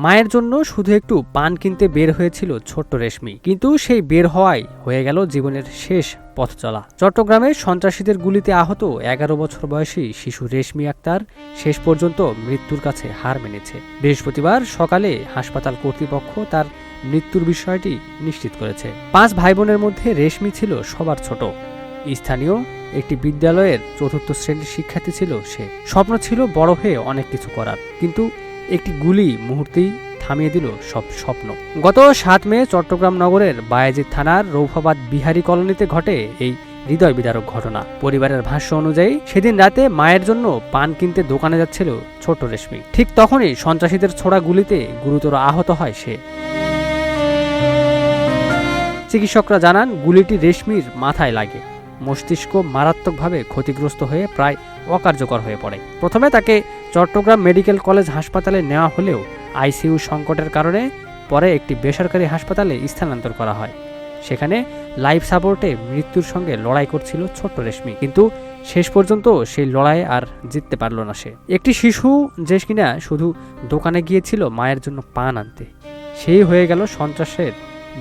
মায়ের জন্য শুধু একটু পান কিনতে বের হয়েছিল ছোট্ট রেশমি, কিন্তু সেই বের হওয়াই হয়ে গেল জীবনের শেষ পথ চলা। চট্টগ্রামে সন্ত্রাসীদের গুলিতে আহত 11 বছর বয়সী শিশু রেশমি আক্তার শেষ পর্যন্ত মৃত্যুর কাছে হার মেনেছে। বৃহস্পতিবার সকালে হাসপাতাল কর্তৃপক্ষ তার মৃত্যুর বিষয়টি নিশ্চিত করেছে। 5 ভাই বোনের মধ্যে রেশমি ছিল সবার ছোট। স্থানীয় একটি বিদ্যালয়ের 4র্থ শ্রেণীর শিক্ষার্থী ছিল সে। স্বপ্ন ছিল বড় হয়ে অনেক কিছু করার, কিন্তু একটি গুলি মুহূর্তেই থামিয়ে দিল সব স্বপ্ন। গত 7 মে চট্টগ্রাম নগরের বায়েজিদ থানার রৌফাবাদ বিহারী কলোনিতে ঘটে এই হৃদয় বিদারক ঘটনা। পরিবারের ভাষ্য অনুযায়ী সেদিন রাতে মায়ের জন্য পান কিনতে দোকানে যাচ্ছিল ছোট রেশমি। ঠিক তখনই সন্ত্রাসীদের ছোড়া গুলিতে গুরুতর আহত হয় সে। চিকিৎসকরা জানান, গুলিটি রেশমির মাথায় লাগে। মস্তিষ্ক মারাত্মকভাবে ক্ষতিগ্রস্ত হয়ে প্রায় অকার্যকর হয়ে পড়ে। প্রথমে তাকে চট্টগ্রাম মেডিকেল কলেজ হাসপাতালে নেওয়া হলেও আইসিইউ সংকটের কারণে পরে একটি বেসরকারি হাসপাতালে স্থানান্তর করা হয়। সেখানে লাইফ সাপোর্টে মৃত্যুর সঙ্গে লড়াই করছিল ছোট্ট রেশমি, কিন্তু শেষ পর্যন্ত সেই লড়াই আর জিততে পারল না সে। একটি শিশু যে কিনা শুধু দোকানে গিয়েছিল মায়ের জন্য পান আনতে, সেই হয়ে গেল সন্ত্রাসের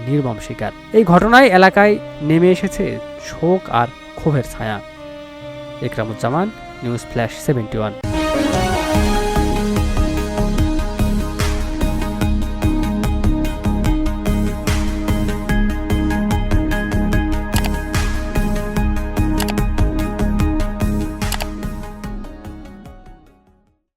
নির্মম শিকার। এই ঘটনায় এলাকায় নেমে এসেছে শোক আর ক্ষোভের ছায়া। Ekramuzzaman, news flash 71।